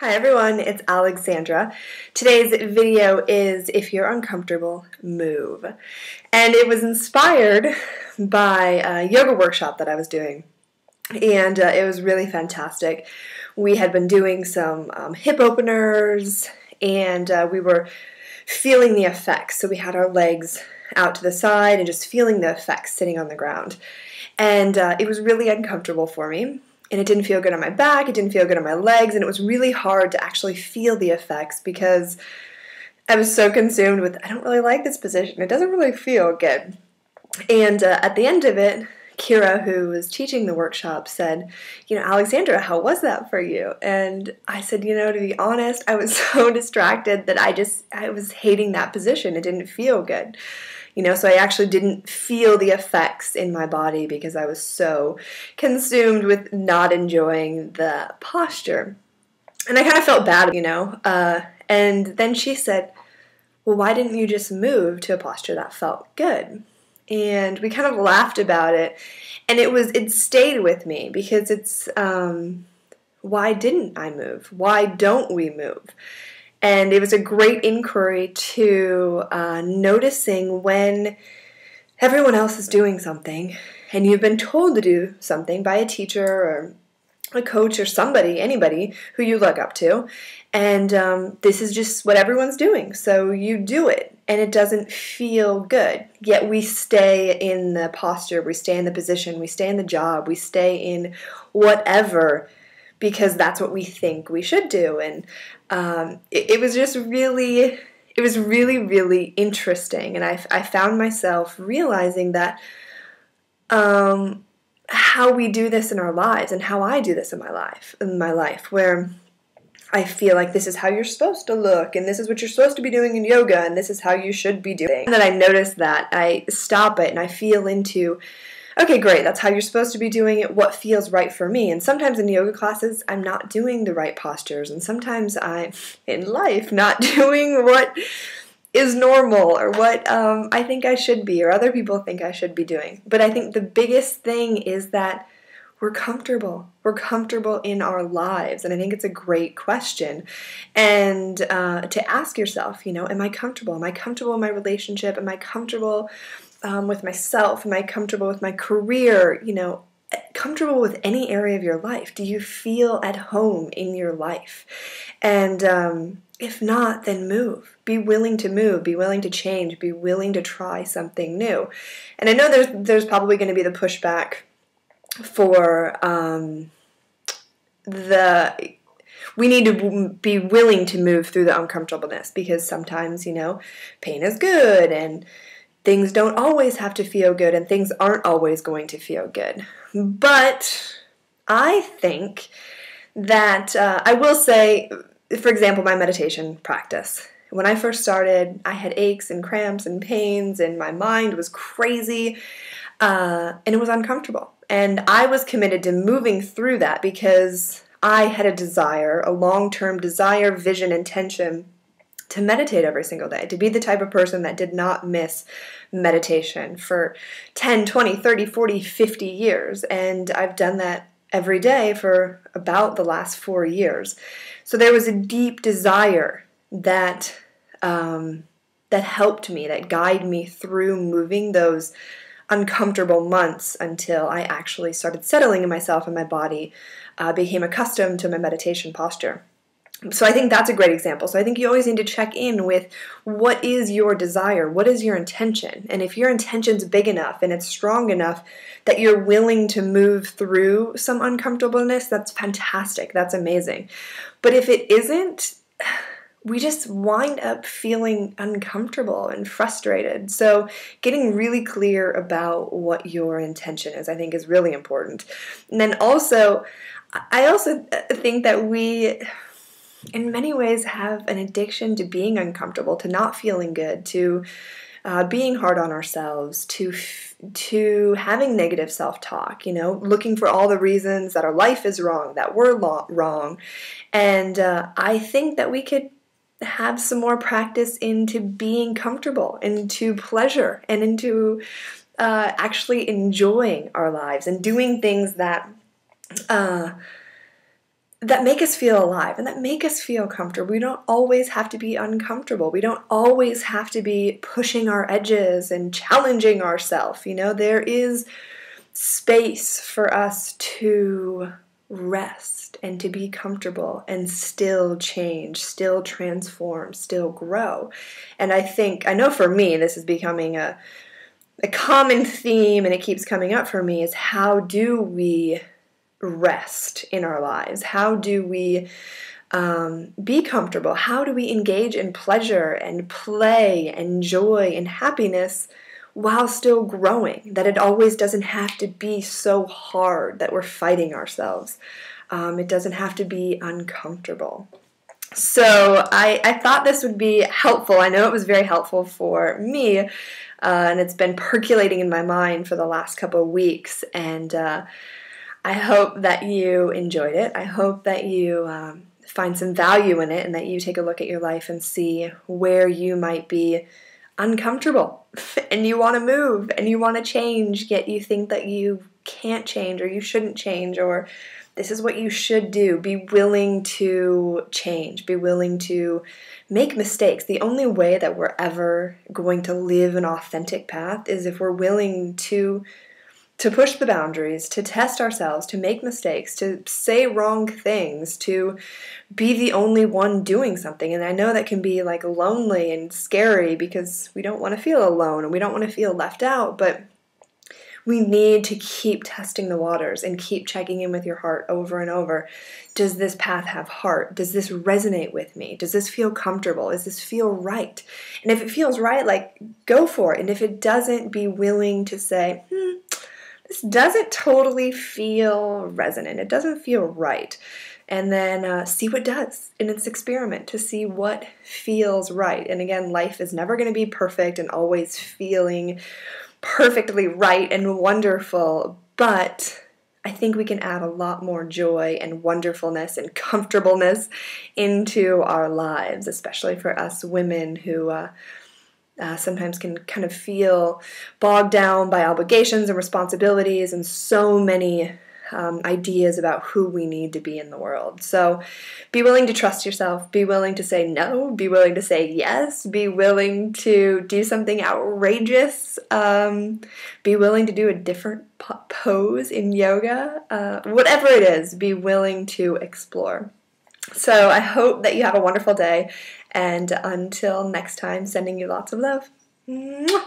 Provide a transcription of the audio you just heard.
Hi everyone, it's Alexandra. Today's video is If You're Uncomfortable, Move. And it was inspired by a yoga workshop that I was doing. And it was really fantastic. We had been doing some hip openers and we were feeling the effects. So we had our legs out to the side and just feeling the effects sitting on the ground. And it was really uncomfortable for me. And it didn't feel good on my back, it didn't feel good on my legs, and it was really hard to actually feel the effects because I was so consumed with, I don't really like this position, it doesn't really feel good. And at the end of it, Kira, who was teaching the workshop, said, Alexandra, how was that for you? And I said, to be honest, I was so distracted that I was hating that position. It didn't feel good. So I actually didn't feel the effects in my body because I was so consumed with not enjoying the posture. And I kind of felt bad, and then she said, well, why didn't you just move to a posture that felt good? And we kind of laughed about it, and it stayed with me because it's, why didn't I move? Why don't we move? And it was a great inquiry to noticing when everyone else is doing something and you've been told to do something by a teacher or a coach or anybody who you look up to, and this is just what everyone's doing, so you do it, and it doesn't feel good, yet we stay in the posture, we stay in the position, we stay in the job, we stay in whatever, because that's what we think we should do. And it was just really, really interesting, and I found myself realizing that how we do this in our lives and how I do this in my life, where I feel like this is how you're supposed to look, and this is what you're supposed to be doing in yoga, and this is how you should be doing. And then I notice that, I stop it, and I feel into, okay, great, that's how you're supposed to be doing it, what feels right for me. And sometimes in yoga classes, I'm not doing the right postures, and sometimes I'm, in life, not doing what is normal or what I think I should be or other people think I should be doing. But I think the biggest thing is that we're comfortable. We're comfortable in our lives, and I think it's a great question. And to ask yourself, am I comfortable? Am I comfortable in my relationship? Am I comfortable with myself? Am I comfortable with my career? Comfortable with any area of your life? Do you feel at home in your life? And if not, then move. Be willing to move. Be willing to change. Be willing to try something new. And I know there's probably going to be the pushback for we need to be willing to move through the uncomfortableness, because sometimes, pain is good, and things don't always have to feel good, and things aren't always going to feel good. But I think that I will say, for example, my meditation practice. When I first started, I had aches and cramps and pains, and my mind was crazy, and it was uncomfortable. And I was committed to moving through that because I had a desire, a long-term desire, vision, intention to meditate every single day, to be the type of person that did not miss meditation for 10, 20, 30, 40, 50 years. And I've done that every day for about the last 4 years. So there was a deep desire that helped me, that guided me through moving those uncomfortable months until I actually started settling in myself and my body, became accustomed to my meditation posture. So I think that's a great example. So I think you always need to check in with, what is your desire? What is your intention? And if your intention's big enough and it's strong enough that you're willing to move through some uncomfortableness, that's fantastic. That's amazing. But if it isn't, we just wind up feeling uncomfortable and frustrated. So getting really clear about what your intention is, I think, is really important. And then I also think that we, in many ways, have an addiction to being uncomfortable, to not feeling good, to being hard on ourselves, to having negative self-talk, looking for all the reasons that our life is wrong, that we're wrong. And I think that we could have some more practice into being comfortable, into pleasure, and into actually enjoying our lives and doing things that that make us feel alive and that make us feel comfortable. We don't always have to be uncomfortable. We don't always have to be pushing our edges and challenging ourselves. There is space for us to rest and to be comfortable and still change, still transform, still grow. And I know for me, this is becoming a common theme, and it keeps coming up for me, is how do we rest in our lives? How do we be comfortable? How do we engage in pleasure and play and joy and happiness while still growing? That it always doesn't have to be so hard that we're fighting ourselves. It doesn't have to be uncomfortable. So I thought this would be helpful. I know it was very helpful for me, and it's been percolating in my mind for the last couple of weeks, and I hope that you enjoyed it. I hope that you find some value in it, and that you take a look at your life and see where you might be uncomfortable and you want to move and you want to change, yet you think that you can't change or you shouldn't change, or this is what you should do. Be willing to change. Be willing to make mistakes. The only way that we're ever going to live an authentic path is if we're willing to push the boundaries, to test ourselves, to make mistakes, to say wrong things, to be the only one doing something. And I know that can be like lonely and scary because we don't want to feel alone and we don't want to feel left out, but we need to keep testing the waters and keep checking in with your heart over and over. Does this path have heart? Does this resonate with me? Does this feel comfortable? Does this feel right? And if it feels right, go for it. And if it doesn't, be willing to say, this doesn't totally feel resonant. It doesn't feel right. And then see what does in its experiment to see what feels right. And again, life is never going to be perfect and always feeling perfectly right and wonderful, but I think we can add a lot more joy and wonderfulness and comfortableness into our lives, especially for us women who sometimes can kind of feel bogged down by obligations and responsibilities and so many ideas about who we need to be in the world. So be willing to trust yourself, be willing to say no, be willing to say yes, be willing to do something outrageous, be willing to do a different pose in yoga, whatever it is, be willing to explore. So I hope that you have a wonderful day, and until next time, sending you lots of love. Mwah!